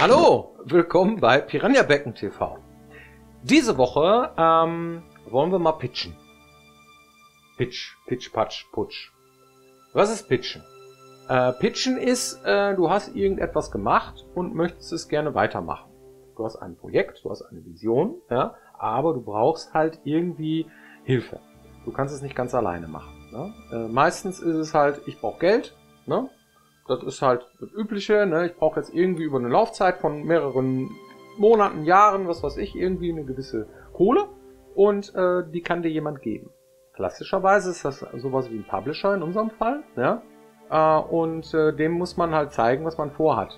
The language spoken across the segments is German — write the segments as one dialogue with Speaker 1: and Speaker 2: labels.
Speaker 1: Hallo, willkommen bei Piranha Becken TV. Diese Woche wollen wir mal pitchen. Pitch, Patsch, Putsch. Was ist Pitchen? Pitchen ist, du hast irgendetwas gemacht und möchtest es gerne weitermachen. Du hast ein Projekt, du hast eine Vision, ja, aber du brauchst halt irgendwie Hilfe. Du kannst es nicht ganz alleine machen. Ne? Meistens ist es halt, ich brauche Geld, ne? Das ist halt das Übliche, ne? Ich brauche jetzt irgendwie über eine Laufzeit von mehreren Monaten, Jahren, was weiß ich, irgendwie eine gewisse Kohle und die kann dir jemand geben. Klassischerweise ist das sowas wie ein Publisher in unserem Fall, ja? Und dem muss man halt zeigen, was man vorhat.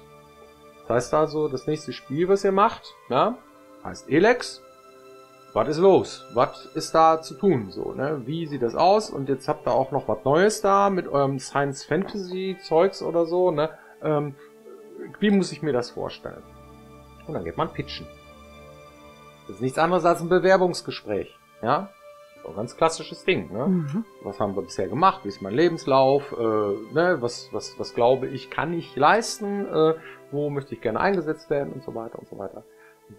Speaker 1: Das heißt also, das nächste Spiel, was ihr macht, ja, heißt Elex. Was ist los? Was ist da zu tun? So, ne? Wie sieht das aus? Und jetzt habt ihr auch noch was Neues da mit eurem Science-Fantasy-Zeugs oder so, ne? Wie muss ich mir das vorstellen? Und dann geht man pitchen. Das ist nichts anderes als ein Bewerbungsgespräch, ja? So ein ganz klassisches Ding, ne? Mhm. Was haben wir bisher gemacht? Wie ist mein Lebenslauf? Ne? Was glaube ich, kann ich leisten? Wo möchte ich gerne eingesetzt werden? Und so weiter und so weiter.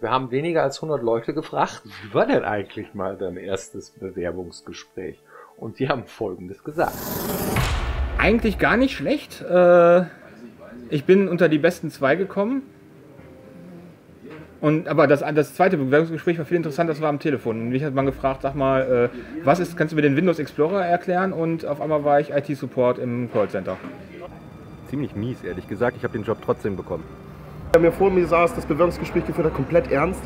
Speaker 1: Wir haben weniger als 100 Leute gefragt, wie war denn eigentlich mal dein erstes Bewerbungsgespräch? Und die haben Folgendes gesagt.
Speaker 2: Eigentlich gar nicht schlecht. Ich bin unter die besten 2 gekommen. Aber das zweite Bewerbungsgespräch war viel interessanter, das war am Telefon. Und mich hat man gefragt, sag mal, kannst du mir den Windows Explorer erklären? Und auf einmal war ich IT-Support im Callcenter.
Speaker 3: Ziemlich mies, ehrlich gesagt. Ich habe den Job trotzdem bekommen.
Speaker 4: Der mir vor mir saß, das Bewerbungsgespräch geführt hat, komplett ernst.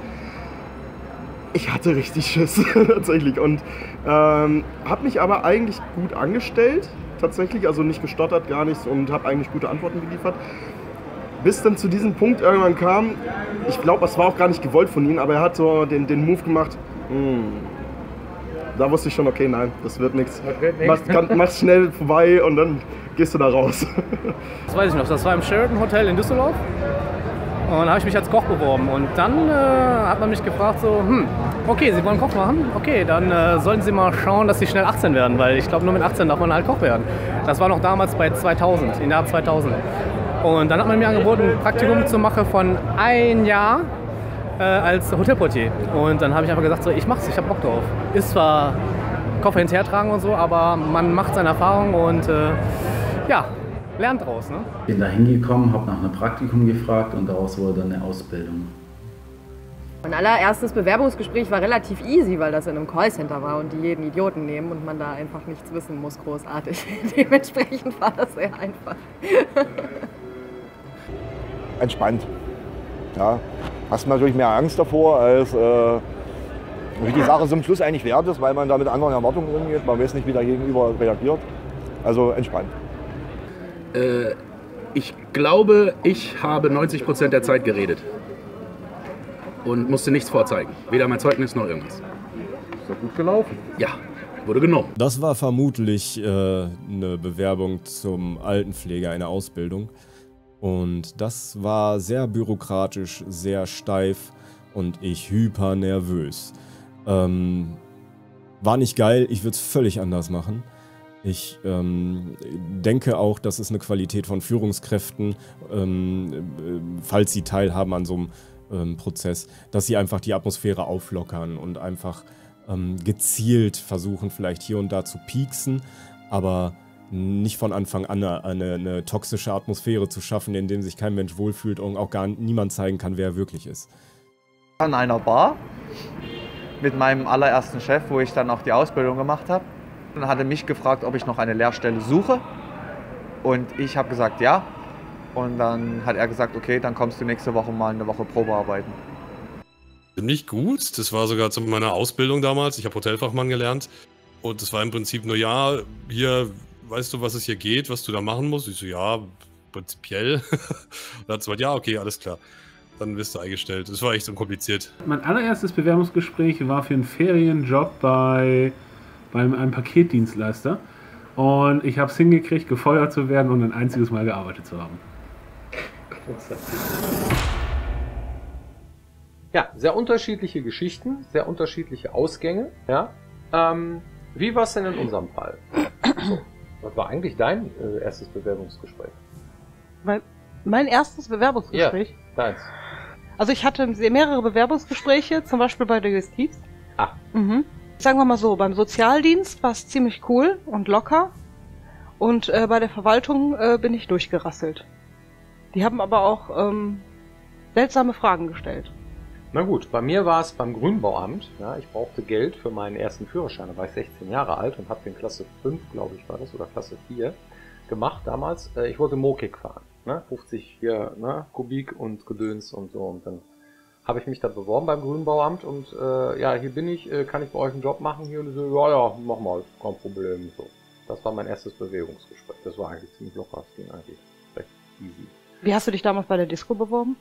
Speaker 4: Ich hatte richtig Schiss, tatsächlich. Und habe mich aber eigentlich gut angestellt, tatsächlich. Also nicht gestottert, gar nichts und habe eigentlich gute Antworten geliefert. Bis dann zu diesem Punkt irgendwann kam, ich glaube, es war auch gar nicht gewollt von ihm, aber er hat so den Move gemacht. Da wusste ich schon, okay, nein, das wird nichts. Mach's schnell vorbei und dann gehst du da raus.
Speaker 5: Das weiß ich noch, das war im Sheraton Hotel in Düsseldorf. Und da habe ich mich als Koch beworben und dann hat man mich gefragt so, okay, Sie wollen Koch machen? Okay, dann sollten Sie mal schauen, dass Sie schnell 18 werden, weil ich glaube, nur mit 18 darf man halt Koch werden. Das war noch damals bei 2000, im Jahr 2000. Und dann hat man mir angeboten, ein Praktikum zu machen von 1 Jahr als Hotelportier. Und dann habe ich einfach gesagt, so, ich mach's, ich habe Bock drauf. Ist zwar Koffer hinterhertragen und so, aber man macht seine Erfahrung und ja, lernt draus. Ne?
Speaker 6: Bin da hingekommen, habe nach einem Praktikum gefragt und daraus wurde dann eine Ausbildung.
Speaker 7: Mein allererstes Bewerbungsgespräch war relativ easy, weil das in einem Callcenter war und die jeden Idioten nehmen und man da einfach nichts wissen muss, großartig. Dementsprechend war das sehr einfach.
Speaker 8: Entspannt. Ja, hast natürlich mehr Angst davor, als wie die Sache zum Schluss eigentlich wert ist, weil man da mit anderen Erwartungen umgeht. Man weiß nicht, wie der Gegenüber reagiert. Also entspannt.
Speaker 9: Ich glaube, ich habe 90% der Zeit geredet und musste nichts vorzeigen. Weder mein Zeugnis noch irgendwas.
Speaker 1: Ist doch gut gelaufen.
Speaker 9: Ja, wurde genommen.
Speaker 10: Das war vermutlich eine Bewerbung zum Altenpfleger, eine Ausbildung. Und das war sehr bürokratisch, sehr steif und ich hyper nervös. War nicht geil, ich würde es völlig anders machen. Ich denke auch, das ist eine Qualität von Führungskräften, falls sie teilhaben an so einem Prozess, dass sie einfach die Atmosphäre auflockern und einfach gezielt versuchen, vielleicht hier und da zu pieksen, aber nicht von Anfang an eine toxische Atmosphäre zu schaffen, in der sich kein Mensch wohlfühlt und auch gar niemand zeigen kann, wer er wirklich ist.
Speaker 11: An einer Bar mit meinem allerersten Chef, wo ich dann auch die Ausbildung gemacht habe. Dann hat er mich gefragt, ob ich noch eine Lehrstelle suche. Und ich habe gesagt, ja. Und dann hat er gesagt, okay, dann kommst du nächste Woche mal eine Woche Probe arbeiten.
Speaker 12: Ziemlich gut. Das war sogar zu meiner Ausbildung damals. Ich habe Hotelfachmann gelernt. Und das war im Prinzip nur, ja, hier, weißt du, was es hier geht, was du da machen musst? Ich so, ja, prinzipiell. Und dann hat sie gesagt, ja, okay, alles klar. Dann wirst du eingestellt. Das war echt so kompliziert.
Speaker 13: Mein allererstes Bewerbungsgespräch war für einen Ferienjob bei einem Paketdienstleister. Und ich habe es hingekriegt, gefeuert zu werden und ein einziges Mal gearbeitet zu haben.
Speaker 1: Ja, sehr unterschiedliche Geschichten, sehr unterschiedliche Ausgänge. Ja. Wie war es denn in unserem Fall? So, was war eigentlich dein erstes Bewerbungsgespräch?
Speaker 14: Mein erstes Bewerbungsgespräch?
Speaker 1: Ja, deins.
Speaker 14: Also ich hatte mehrere Bewerbungsgespräche, zum Beispiel bei der Justiz.
Speaker 1: Ah.
Speaker 14: Mhm. Sagen wir mal so, beim Sozialdienst war es ziemlich cool und locker. Und bei der Verwaltung bin ich durchgerasselt. Die haben aber auch seltsame Fragen gestellt.
Speaker 1: Na gut, bei mir war es beim Grünbauamt. Ja, ich brauchte Geld für meinen ersten Führerschein. Da war ich 16 Jahre alt und habe den Klasse 5, glaube ich, war das, oder Klasse 4 gemacht damals. Ich wollte Mokik fahren. Ne? 50 hier, ne? Kubik und Gedöns und so. Und dann habe ich mich da beworben beim Grünbauamt und ja, hier bin ich, kann ich bei euch einen Job machen hier? Und so, ja, mach mal, kein Problem. So. Das war mein erstes Bewerbungsgespräch. Das war eigentlich ziemlich locker, das ging eigentlich recht easy.
Speaker 14: Wie hast du dich damals bei der Disco beworben?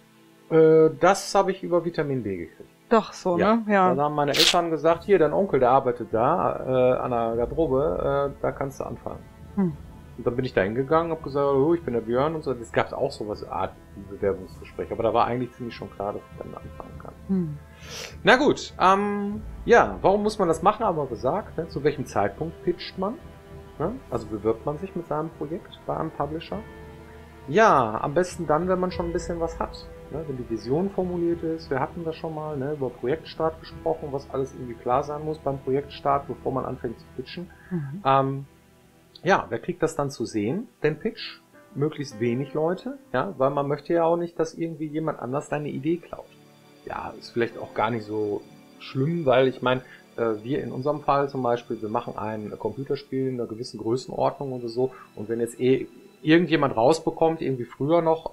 Speaker 1: Das habe ich über Vitamin B gekriegt.
Speaker 14: Doch, so,
Speaker 1: Ja.
Speaker 14: ne? Ja.
Speaker 1: Da haben meine Eltern gesagt, hier, dein Onkel, der arbeitet da, an der Garderobe, da kannst du anfangen.
Speaker 14: Hm.
Speaker 1: Und dann bin ich da hingegangen, hab gesagt, oh, ich bin der Björn und so. Es gab auch sowas, Art Bewerbungsgespräch, aber da war eigentlich ziemlich schon klar, dass ich dann anfangen kann.
Speaker 14: Hm.
Speaker 1: Na gut, ja, warum muss man das machen, haben wir gesagt, ne? Zu welchem Zeitpunkt pitcht man? Ne? Also bewirbt man sich mit seinem Projekt bei einem Publisher? Ja, am besten dann, wenn man schon ein bisschen was hat. Ne? Wenn die Vision formuliert ist, wir hatten das schon mal, ne, über Projektstart gesprochen, was alles irgendwie klar sein muss beim Projektstart, bevor man anfängt zu pitchen.
Speaker 14: Mhm.
Speaker 1: Ja, wer kriegt das dann zu sehen, den Pitch? Möglichst wenig Leute, ja, weil man möchte ja auch nicht, dass irgendwie jemand anders deine Idee klaut. Ja, ist vielleicht auch gar nicht so schlimm, weil ich meine, wir in unserem Fall zum Beispiel, wir machen ein Computerspiel in einer gewissen Größenordnung oder so, und wenn jetzt irgendjemand rausbekommt, irgendwie früher noch,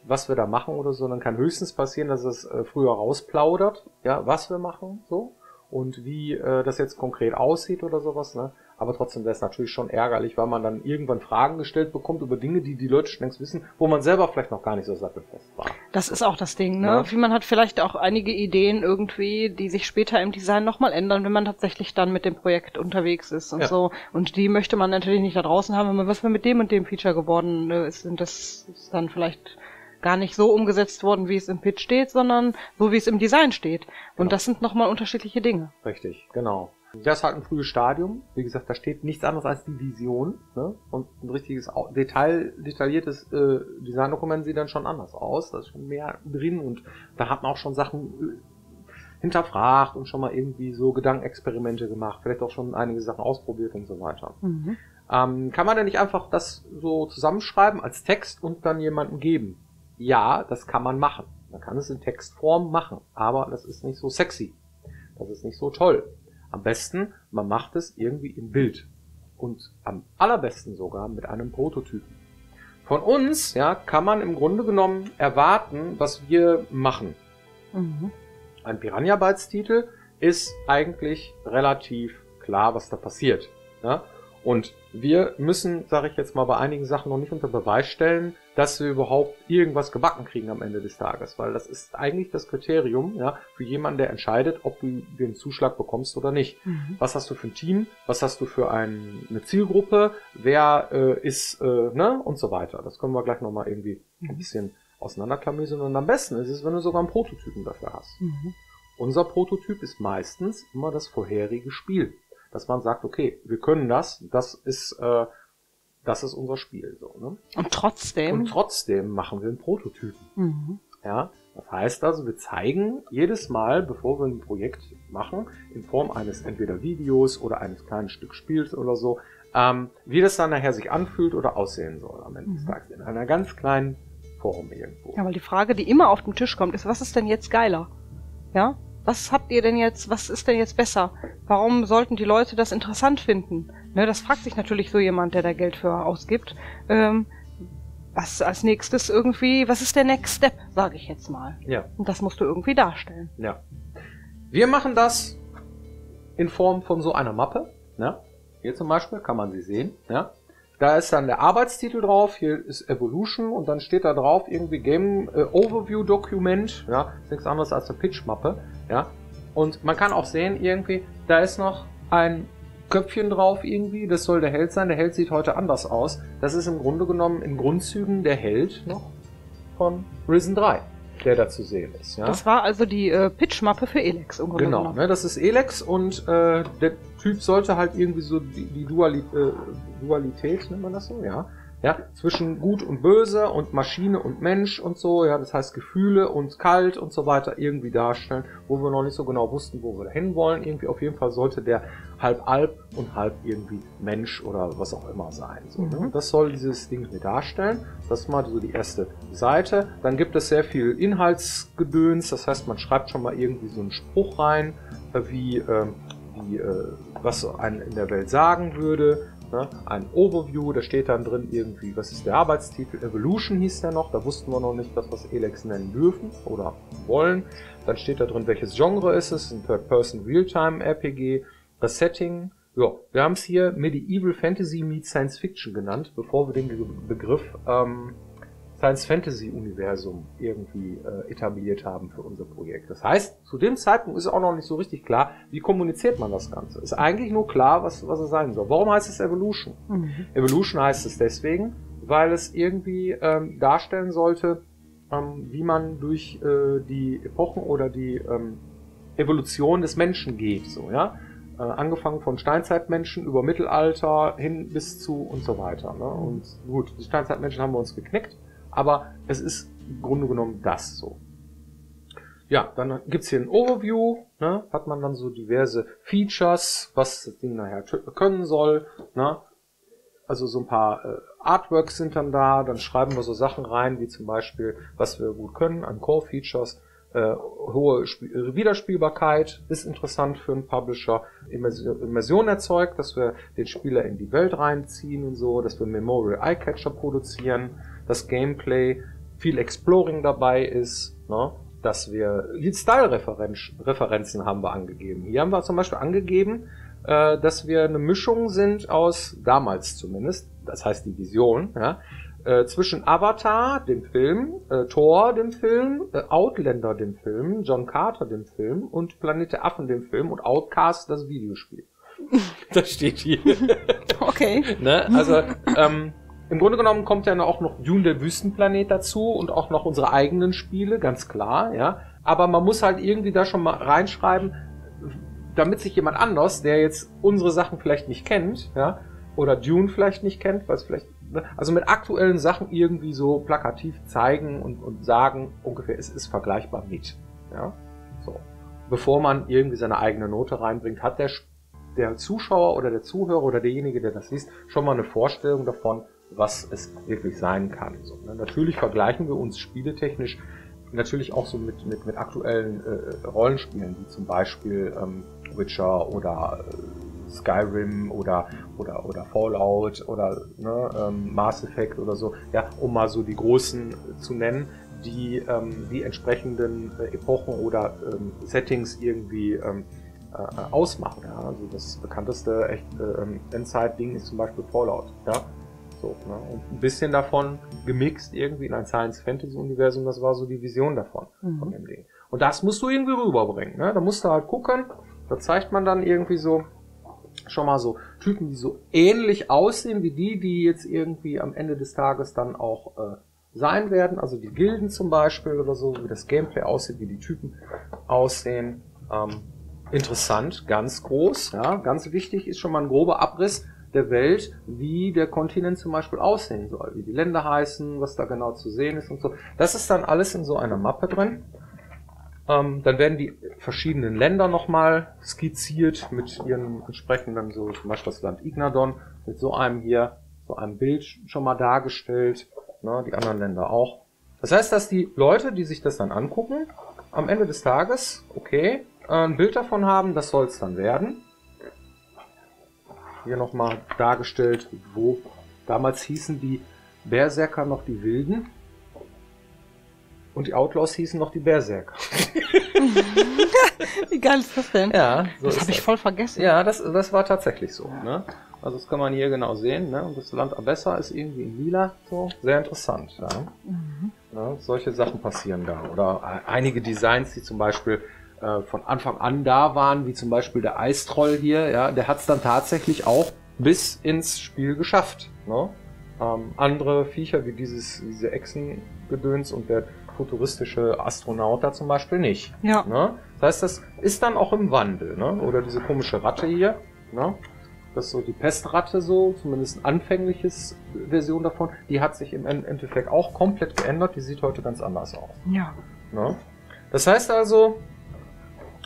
Speaker 1: was wir da machen oder so, dann kann höchstens passieren, dass es früher rausplaudert, ja, was wir machen, so, und wie das jetzt konkret aussieht oder sowas, ne? Aber trotzdem wäre es natürlich schon ärgerlich, weil man dann irgendwann Fragen gestellt bekommt über Dinge, die die Leute schon längst wissen, wo man selber vielleicht noch gar nicht so sattelfest war.
Speaker 14: Das ist auch das Ding, ne?
Speaker 1: Ja.
Speaker 14: Wie man hat vielleicht auch einige Ideen irgendwie, die sich später im Design nochmal ändern, wenn man tatsächlich dann mit dem Projekt unterwegs ist und
Speaker 1: Ja.
Speaker 14: so. Und die möchte man natürlich nicht da draußen haben, wenn man, was wir mit dem und dem Feature geworden ist. Und das ist dann vielleicht gar nicht so umgesetzt worden, wie es im Pitch steht, sondern so, wie es im Design steht. Und das sind nochmal unterschiedliche Dinge.
Speaker 1: Richtig, genau. Das ist halt ein frühes Stadium. Wie gesagt, da steht nichts anderes als die Vision. Ne? Und ein richtiges, detailliertes Designdokument sieht dann schon anders aus. Da ist schon mehr drin und da hat man auch schon Sachen hinterfragt und schon mal irgendwie so Gedankenexperimente gemacht. Vielleicht auch schon einige Sachen ausprobiert und so weiter.
Speaker 14: Mhm.
Speaker 1: Kann man denn nicht einfach das so zusammenschreiben als Text und dann jemandem geben? Ja, das kann man machen. Man kann es in Textform machen, aber das ist nicht so sexy. Das ist nicht so toll. Am besten, man macht es irgendwie im Bild. Und am allerbesten sogar mit einem Prototypen. Von uns, ja, kann man im Grunde genommen erwarten, was wir machen.
Speaker 14: Mhm.
Speaker 1: Ein Piranha Bytes Titel ist eigentlich relativ klar, was da passiert. Ja? Und wir müssen, sage ich jetzt mal, bei einigen Sachen noch nicht unter Beweis stellen, dass wir überhaupt irgendwas gebacken kriegen am Ende des Tages. Weil das ist eigentlich das Kriterium, ja, für jemanden, der entscheidet, ob du den Zuschlag bekommst oder nicht.
Speaker 14: Mhm.
Speaker 1: Was hast du für ein Team? Was hast du für eine Zielgruppe? Wer ist, ne? Und so weiter. Das können wir gleich nochmal irgendwie ein bisschen auseinanderklamüsern. Und am besten ist es, wenn du sogar einen Prototypen dafür hast.
Speaker 14: Mhm.
Speaker 1: Unser Prototyp ist meistens immer das vorherige Spiel. Dass man sagt, okay, wir können das ist unser Spiel. So, ne?
Speaker 14: Und trotzdem
Speaker 1: machen wir einen Prototypen.
Speaker 14: Mhm.
Speaker 1: Ja, das heißt also, wir zeigen jedes Mal, bevor wir ein Projekt machen, in Form eines entweder Videos oder eines kleinen Stück Spiels oder so, wie das dann nachher sich anfühlt oder aussehen soll am Ende des Tages. In einer ganz kleinen Form irgendwo.
Speaker 14: Ja, weil die Frage, die immer auf den Tisch kommt, ist, was ist denn jetzt geiler? Ja? Was habt ihr denn jetzt, was ist denn jetzt besser? Warum sollten die Leute das interessant finden? Ne, das fragt sich natürlich so jemand, der da Geld für ausgibt. Was als nächstes irgendwie, was ist der Next Step, sage ich jetzt mal.
Speaker 1: Ja.
Speaker 14: Und das musst du irgendwie darstellen.
Speaker 1: Ja. Wir machen das in Form von so einer Mappe. Ne? Hier zum Beispiel kann man sie sehen. Ja? Da ist dann der Arbeitstitel drauf, hier ist Evolution und dann steht da drauf irgendwie Game Overview Document. Ja? Ist nichts anderes als eine Pitch-Mappe. Ja? Und man kann auch sehen irgendwie, da ist noch ein Köpfchen drauf irgendwie, das soll der Held sein. Der Held sieht heute anders aus. Das ist im Grunde genommen in Grundzügen der Held noch von Risen 3, der da zu sehen ist. Ja?
Speaker 14: Das war also die Pitch-Mappe für Elex.
Speaker 1: Genau, ne, das ist Elex und der Typ sollte halt irgendwie so die Dualität, nennt man das so, ja, ja, zwischen Gut und Böse und Maschine und Mensch und so, ja, das heißt Gefühle und kalt und so weiter irgendwie darstellen, wo wir noch nicht so genau wussten, wo wir dahin wollen. Irgendwie auf jeden Fall sollte der halb Alp und halb irgendwie Mensch oder was auch immer sein. So, ne? Das soll dieses Ding hier darstellen. Das ist mal so die erste Seite. Dann gibt es sehr viel Inhaltsgedöns, das heißt, man schreibt schon mal irgendwie so einen Spruch rein, was einen in der Welt sagen würde. Ne? Ein Overview, da steht dann drin irgendwie, was ist der Arbeitstitel? Evolution hieß der noch, da wussten wir noch nicht, dass wir es Elex nennen dürfen oder wollen. Dann steht da drin, welches Genre ist es, ein Third-Person Realtime-RPG, das Setting. Ja, wir haben es hier Medieval Fantasy meets Science Fiction genannt, bevor wir den Begriff Science-Fantasy-Universum irgendwie etabliert haben für unser Projekt. Das heißt, zu dem Zeitpunkt ist auch noch nicht so richtig klar, wie kommuniziert man das Ganze. Ist eigentlich nur klar, was es sein soll. Warum heißt es Evolution? Evolution heißt es deswegen, weil es irgendwie darstellen sollte, wie man durch die Epochen oder die Evolution des Menschen geht. So, ja? Angefangen von Steinzeitmenschen über Mittelalter hin bis zu und so weiter. Ne? Und gut, die Steinzeitmenschen haben wir uns geknickt. Aber es ist im Grunde genommen das so. Ja, dann gibt's hier ein Overview, ne? Hat man dann so diverse Features, was das Ding nachher können soll. Ne? Also so ein paar Artworks sind dann da, dann schreiben wir so Sachen rein, wie zum Beispiel, was wir gut können an Core-Features. Hohe Wiederspielbarkeit ist interessant für einen Publisher. Immersion erzeugt, dass wir den Spieler in die Welt reinziehen und so, dass wir Memorial Eyecatcher produzieren, das Gameplay, viel Exploring dabei ist, ne? Dass wir Style-Referenzen haben wir angegeben. Hier haben wir zum Beispiel angegeben, dass wir eine Mischung sind aus, damals zumindest, das heißt die Vision, ja, zwischen Avatar, dem Film, Thor, dem Film, Outlander, dem Film, John Carter, dem Film und Planet der Affen, dem Film und Outcast, das Videospiel. Das steht hier.
Speaker 14: Okay.
Speaker 1: Ne? Also, im Grunde genommen kommt ja auch noch Dune, der Wüstenplanet dazu und auch noch unsere eigenen Spiele, ganz klar, ja. Aber man muss halt irgendwie da schon mal reinschreiben, damit sich jemand anders, der jetzt unsere Sachen vielleicht nicht kennt, ja, oder Dune vielleicht nicht kennt, weil es vielleicht, also mit aktuellen Sachen irgendwie so plakativ zeigen und sagen, ungefähr, es ist vergleichbar mit, ja. So. Bevor man irgendwie seine eigene Note reinbringt, hat der Zuschauer oder der Zuhörer oder derjenige, der das liest, schon mal eine Vorstellung davon, was es wirklich sein kann. So, ne? Natürlich vergleichen wir uns spieletechnisch natürlich auch so mit aktuellen Rollenspielen, wie zum Beispiel Witcher oder Skyrim oder Fallout oder ne, Mass Effect oder so, ja, um mal so die großen zu nennen, die die entsprechenden Epochen oder Settings irgendwie ausmachen. Ja? Also das bekannteste echt Endzeit-Ding ist zum Beispiel Fallout. Ja? So, ne? Und ein bisschen davon gemixt irgendwie in ein Science-Fantasy-Universum, das war so die Vision davon, von dem Ding. Und das musst du irgendwie rüberbringen. Ne? Da musst du halt gucken, da zeigt man dann irgendwie so schon mal so Typen, die so ähnlich aussehen wie die jetzt irgendwie am Ende des Tages dann auch sein werden. Also die Gilden zum Beispiel oder so, wie das Gameplay aussieht, wie die Typen aussehen. Interessant, ganz groß, ja, ganz wichtig ist schon mal ein grober Abriss der Welt, wie der Kontinent zum Beispiel aussehen soll, wie die Länder heißen, was da genau zu sehen ist und so. Das ist dann alles in so einer Mappe drin. Dann werden die verschiedenen Länder nochmal skizziert mit ihren entsprechenden, so zum Beispiel das Land Ignadon, mit so einem hier, so einem Bild schon mal dargestellt, ne, die anderen Länder auch. Das heißt, dass die Leute, die sich das dann angucken, am Ende des Tages, okay, ein Bild davon haben, das soll es dann werden. Hier nochmal dargestellt, wo damals hießen die Berserker noch die Wilden und die Outlaws hießen noch die Berserker.
Speaker 14: Wie geil ist das denn?
Speaker 1: Ja, so
Speaker 14: das habe ich voll vergessen.
Speaker 1: Ja, das war tatsächlich so. Ne? Also das kann man hier genau sehen. Ne? Und das Land Abessa ist irgendwie in lila. So. Sehr interessant. Ja? Ne? Solche Sachen passieren da. Oder einige Designs, die zum Beispiel von Anfang an da waren, wie zum Beispiel der Eistroll hier, ja, der hat es dann tatsächlich auch bis ins Spiel geschafft. Ne? Andere Viecher wie diese Echsengedöns und der futuristische Astronaut da zum Beispiel nicht.
Speaker 14: Ja.
Speaker 1: Ne? Das heißt, das ist dann auch im Wandel. Ne? Oder diese komische Ratte hier. Ne? Das ist so die Pestratte so, zumindest ein anfängliches Version davon. Die hat sich im Endeffekt auch komplett geändert. Die sieht heute ganz anders aus.
Speaker 14: Ja.
Speaker 1: Ne? Das heißt also,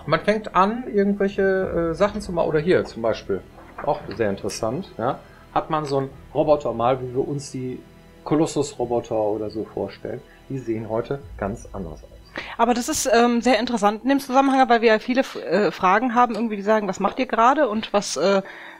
Speaker 1: man fängt an, irgendwelche Sachen zu machen. Oder hier zum Beispiel, auch sehr interessant, ja, hat man so einen Roboter mal, wie wir uns die Colossus-Roboter oder so vorstellen. Die sehen heute ganz anders aus.
Speaker 14: Aber das ist sehr interessant in dem Zusammenhang, weil wir ja viele Fragen haben, irgendwie die sagen, was macht ihr gerade und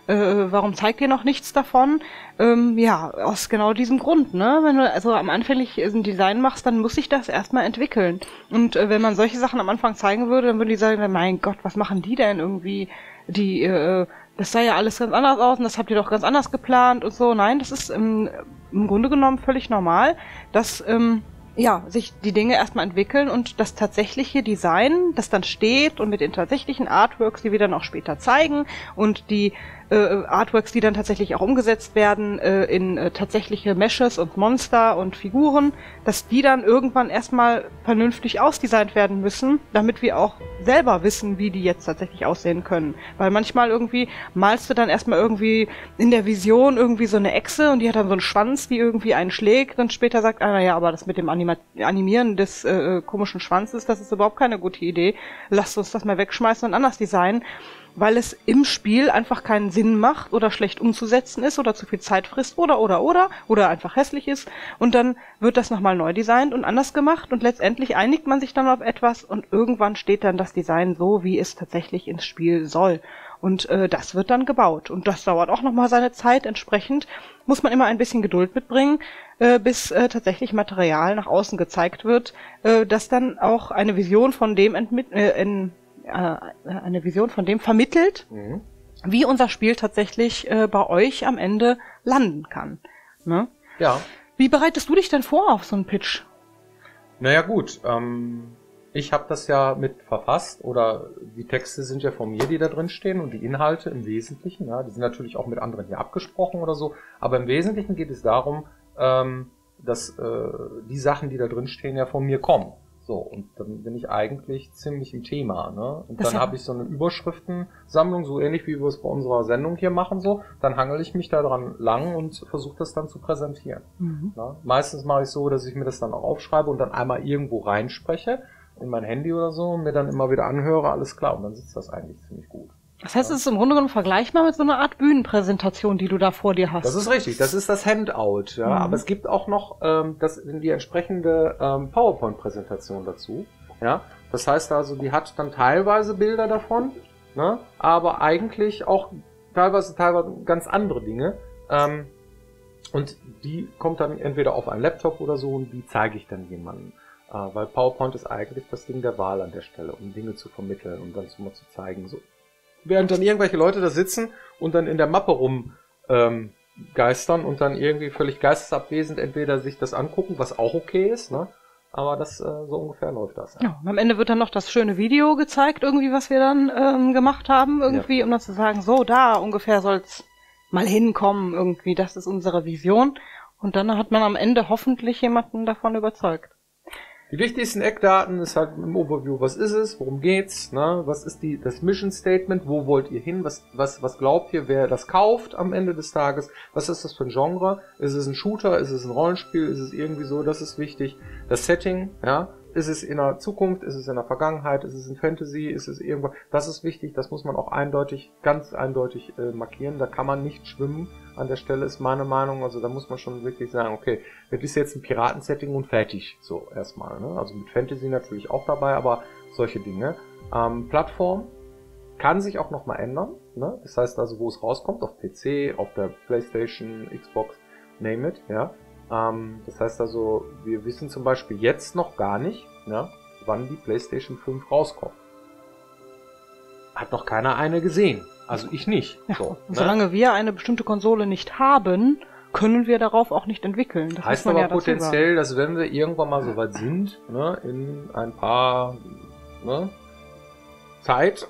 Speaker 14: warum zeigt ihr noch nichts davon? Ja, aus genau diesem Grund, ne? Wenn du also am Anfang ein Design machst, dann muss sich das erstmal entwickeln. Und wenn man solche Sachen am Anfang zeigen würde, dann würden die sagen, mein Gott, was machen die denn irgendwie? Das sah ja alles ganz anders aus und das habt ihr doch ganz anders geplant und so. Nein, das ist im Grunde genommen völlig normal, dass sich die Dinge erstmal entwickeln und das tatsächliche Design, das dann steht und mit den tatsächlichen Artworks, die wir dann auch später zeigen und die Artworks, die dann tatsächlich auch umgesetzt werden in tatsächliche Meshes und Monster und Figuren, dass die dann irgendwann erstmal vernünftig ausdesignt werden müssen, damit wir auch selber wissen, wie die jetzt tatsächlich aussehen können. Weil manchmal irgendwie malst du dann erstmal irgendwie in der Vision irgendwie so eine Echse und die hat dann so einen Schwanz, die irgendwie einen schlägt und später sagt einer, ja, aber das mit dem Animieren des komischen Schwanzes, das ist überhaupt keine gute Idee. Lasst uns das mal wegschmeißen und anders designen. Weil es im Spiel einfach keinen Sinn macht oder schlecht umzusetzen ist oder zu viel Zeit frisst oder einfach hässlich ist und dann wird das nochmal neu designt und anders gemacht und letztendlich einigt man sich dann auf etwas und irgendwann steht dann das Design so, wie es tatsächlich ins Spiel soll. Und das wird dann gebaut und das dauert auch nochmal seine Zeit. Entsprechend muss man immer ein bisschen Geduld mitbringen, bis tatsächlich Material nach außen gezeigt wird, das dann auch eine Vision von dem vermittelt, wie unser Spiel tatsächlich bei euch am Ende landen kann. Ne?
Speaker 1: Ja.
Speaker 14: Wie bereitest du dich denn vor auf so einen Pitch?
Speaker 1: Naja gut, ich habe das ja mit verfasst oder die Texte sind ja von mir, die da drin stehen und die Inhalte im Wesentlichen, ja, die sind natürlich auch mit anderen hier abgesprochen oder so, aber im Wesentlichen geht es darum, dass die Sachen, die da drin stehen, ja von mir kommen. So, und dann bin ich eigentlich ziemlich im Thema, ne? Und dann habe ich so eine Überschriftensammlung, so ähnlich wie wir es bei unserer Sendung hier machen, so. Dann hangel ich mich da dran lang und versuche das dann zu präsentieren. Ne? Meistens mache ich so, dass ich mir das dann auch aufschreibe und dann einmal irgendwo reinspreche, in mein Handy oder so, und mir dann immer wieder anhöre, alles klar, und dann sitzt das eigentlich ziemlich gut.
Speaker 14: Das heißt, es ist im Grunde genommen vergleichbar mit so einer Art Bühnenpräsentation, die du da vor dir hast.
Speaker 1: Das ist richtig, das ist das Handout, ja. Aber es gibt auch noch die entsprechende PowerPoint-Präsentation dazu, ja. Das heißt also, die hat dann teilweise Bilder davon, ne, aber eigentlich auch teilweise ganz andere Dinge. Und die kommt dann entweder auf einen Laptop oder so und die zeige ich dann jemandem. Weil PowerPoint ist eigentlich das Ding der Wahl an der Stelle, um Dinge zu vermitteln und dann mal zu zeigen, so. Während dann irgendwelche Leute da sitzen und dann in der Mappe geistern und dann irgendwie völlig geistesabwesend entweder sich das angucken, was auch okay ist, ne? Aber das so ungefähr läuft das.
Speaker 14: Ja, und am Ende wird dann noch das schöne Video gezeigt, irgendwie, was wir dann gemacht haben, irgendwie, um dann zu sagen, so, da ungefähr soll's mal hinkommen, irgendwie, das ist unsere Vision. Und dann hat man am Ende hoffentlich jemanden davon überzeugt.
Speaker 1: Die wichtigsten Eckdaten ist halt im Overview, was ist es, worum geht's, ne? Was ist das Mission Statement, wo wollt ihr hin, was glaubt ihr, wer das kauft am Ende des Tages, was ist das für ein Genre, ist es ein Shooter, ist es ein Rollenspiel, ist es irgendwie so, das ist wichtig, das Setting, ja, ist es in der Zukunft, ist es in der Vergangenheit, ist es in Fantasy, ist es irgendwas, das ist wichtig, das muss man auch ganz eindeutig markieren, da kann man nicht schwimmen, an der Stelle ist meine Meinung, also da muss man schon wirklich sagen, okay, das ist jetzt ein Piratensetting und fertig, so erstmal, ne? Also mit Fantasy natürlich auch dabei, aber solche Dinge. Plattform kann sich auch nochmal ändern, ne? Das heißt also, wo es rauskommt, auf PC, auf der Playstation, Xbox, name it, ja. Das heißt also, wir wissen zum Beispiel jetzt noch gar nicht, ja, wann die PlayStation 5 rauskommt. Hat noch keiner eine gesehen. Also ich nicht.
Speaker 14: Ja,
Speaker 1: so,
Speaker 14: und solange wir eine bestimmte Konsole nicht haben, können wir darauf auch nicht entwickeln. Das
Speaker 1: heißt aber potenziell, dass wenn wir irgendwann mal so weit sind, ne, in ein paar Zeit,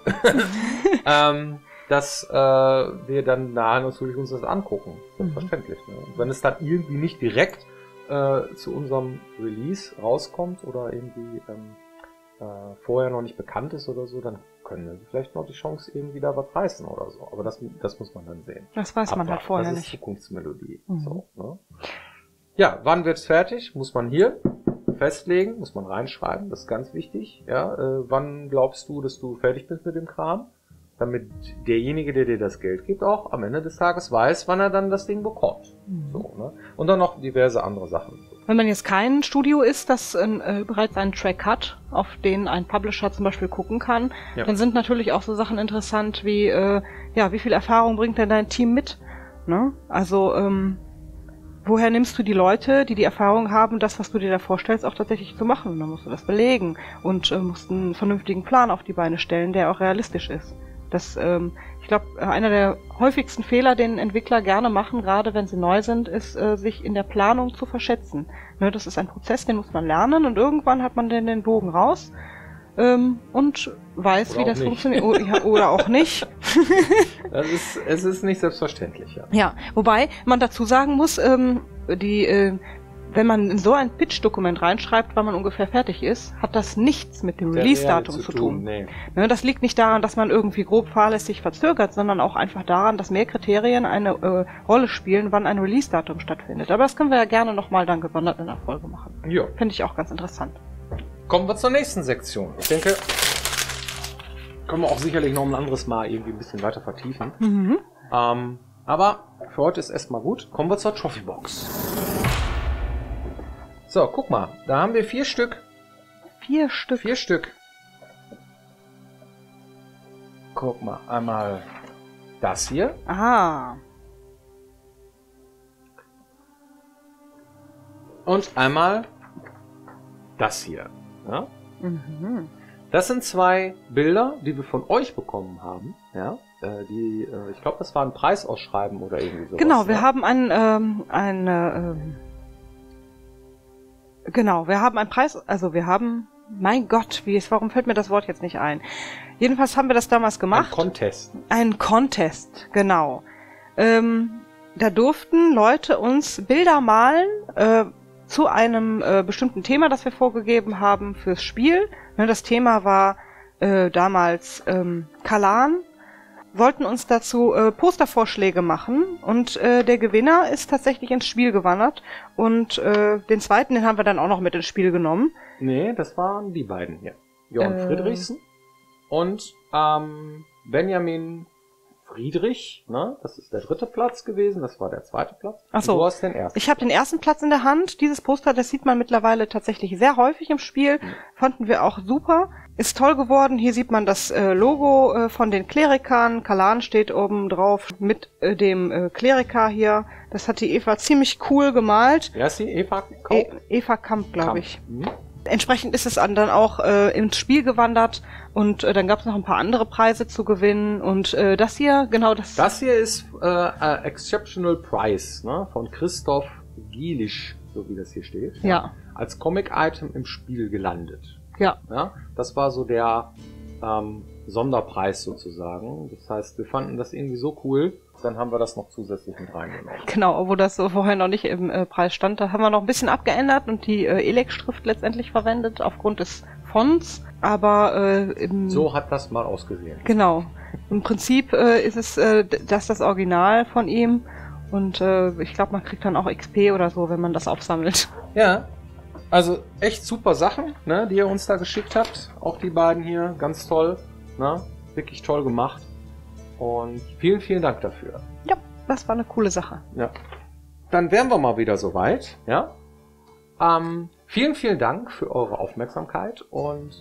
Speaker 1: dass wir dann natürlich uns das angucken. Selbstverständlich. Ne? Und wenn es dann irgendwie nicht direkt zu unserem Release rauskommt oder irgendwie vorher noch nicht bekannt ist oder so, dann können sie vielleicht noch die Chance irgendwie da was reißen oder so. Aber das muss man dann sehen.
Speaker 14: Das weiß man halt vorher
Speaker 1: nicht. Das ist
Speaker 14: nicht.
Speaker 1: Zukunftsmelodie. So, ne? Ja, wann wird's fertig? Muss man hier festlegen, muss man reinschreiben, das ist ganz wichtig. Ja, wann glaubst du, dass du fertig bist mit dem Kram? Damit derjenige, der dir das Geld gibt, auch am Ende des Tages weiß, wann er dann das Ding bekommt. So, ne? Und dann noch diverse andere Sachen.
Speaker 14: Wenn man jetzt kein Studio ist, das bereits einen Track hat, auf den ein Publisher zum Beispiel gucken kann, dann sind natürlich auch so Sachen interessant wie, wie viel Erfahrung bringt denn dein Team mit? Ne? Also, woher nimmst du die Leute, die die Erfahrung haben, das, was du dir da vorstellst, auch tatsächlich zu machen? Und dann musst du das belegen und musst einen vernünftigen Plan auf die Beine stellen, der auch realistisch ist. Das, ich glaube, einer der häufigsten Fehler, den Entwickler gerne machen, gerade wenn sie neu sind, ist, sich in der Planung zu verschätzen. Ne, das ist ein Prozess, den muss man lernen und irgendwann hat man dann den Bogen raus und weiß, wie das funktioniert. Oder auch nicht.
Speaker 1: Es ist nicht selbstverständlich, ja.
Speaker 14: Ja, wobei man dazu sagen muss, wenn man in so ein Pitch-Dokument reinschreibt, wann man ungefähr fertig ist, hat das nichts mit dem Release-Datum zu tun.
Speaker 1: Nee.
Speaker 14: Ne, das liegt nicht daran, dass man irgendwie grob fahrlässig verzögert, sondern auch einfach daran, dass mehr Kriterien eine Rolle spielen, wann ein Release-Datum stattfindet. Aber das können wir ja gerne nochmal dann gesondert in der Folge machen.
Speaker 1: Ja.
Speaker 14: Finde ich auch ganz interessant.
Speaker 1: Kommen wir zur nächsten Sektion. Ich denke, können wir auch sicherlich noch ein anderes Mal irgendwie ein bisschen weiter vertiefen.
Speaker 14: Mhm.
Speaker 1: Aber für heute ist erstmal gut. Kommen wir zur Trophy-Box. So, guck mal. Da haben wir 4 Stück.
Speaker 14: 4 Stück?
Speaker 1: 4 Stück. Guck mal, einmal das hier.
Speaker 14: Ah.
Speaker 1: Und einmal das hier. Ja?
Speaker 14: Mhm.
Speaker 1: Das sind 2 Bilder, die wir von euch bekommen haben. Ja? Ich glaube, das war ein Preisausschreiben oder irgendwie sowas.
Speaker 14: Genau, wir haben wir haben einen Preis, also wir haben, mein Gott, warum fällt mir das Wort jetzt nicht ein? Jedenfalls haben wir das damals gemacht. Ein Contest, genau. Da durften Leute uns Bilder malen, zu einem bestimmten Thema, das wir vorgegeben haben fürs Spiel. Ne, das Thema war damals Kalan. Wollten uns dazu Postervorschläge machen und der Gewinner ist tatsächlich ins Spiel gewandert und den zweiten, den haben wir dann auch noch mit ins Spiel genommen.
Speaker 1: Nee, das waren die beiden hier. Jörn Friedrichsen und Benjamin Friedrich, ne? Das ist der 3. Platz gewesen, das war der 2. Platz.
Speaker 14: Ach so.
Speaker 1: Du hast den 1.
Speaker 14: Ich habe den 1. Platz in der Hand. Dieses Poster, das sieht man mittlerweile tatsächlich sehr häufig im Spiel. Fanden wir auch super. Ist toll geworden. Hier sieht man das Logo von den Klerikern. Kalan steht oben drauf mit dem Kleriker hier. Das hat die Eva ziemlich cool gemalt.
Speaker 1: Wer ist die? Eva Kamp?
Speaker 14: Eva Kamp, glaube ich. Entsprechend ist es dann auch ins Spiel gewandert und dann gab es noch ein paar andere Preise zu gewinnen und das hier, genau das.
Speaker 1: Das hier ist Exceptional Prize, ne, von Christoph Gielisch, so wie das hier steht.
Speaker 14: Ja.
Speaker 1: Als Comic-Item im Spiel gelandet.
Speaker 14: Ja.
Speaker 1: Ja. Das war so der Sonderpreis sozusagen. Das heißt, wir fanden das irgendwie so cool, dann haben wir das noch zusätzlich mit reingenommen.
Speaker 14: Genau, obwohl das so vorher noch nicht im Preis stand. Da haben wir noch ein bisschen abgeändert und die Elex-Schrift letztendlich verwendet, aufgrund des Fonts. Aber
Speaker 1: so hat das mal ausgesehen.
Speaker 14: Genau. Im Prinzip ist es das Original von ihm. Und ich glaube, man kriegt dann auch XP oder so, wenn man das aufsammelt.
Speaker 1: Ja. Also echt super Sachen, ne, die ihr uns da geschickt habt. Auch die beiden hier, ganz toll. Ne? Wirklich toll gemacht. Und vielen, vielen Dank dafür.
Speaker 14: Ja, das war eine coole Sache.
Speaker 1: Ja. Dann wären wir mal wieder soweit. Ja. Vielen, vielen Dank für eure Aufmerksamkeit und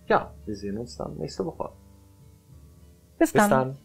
Speaker 1: ja, wir sehen uns dann nächste Woche.
Speaker 14: Bis dann.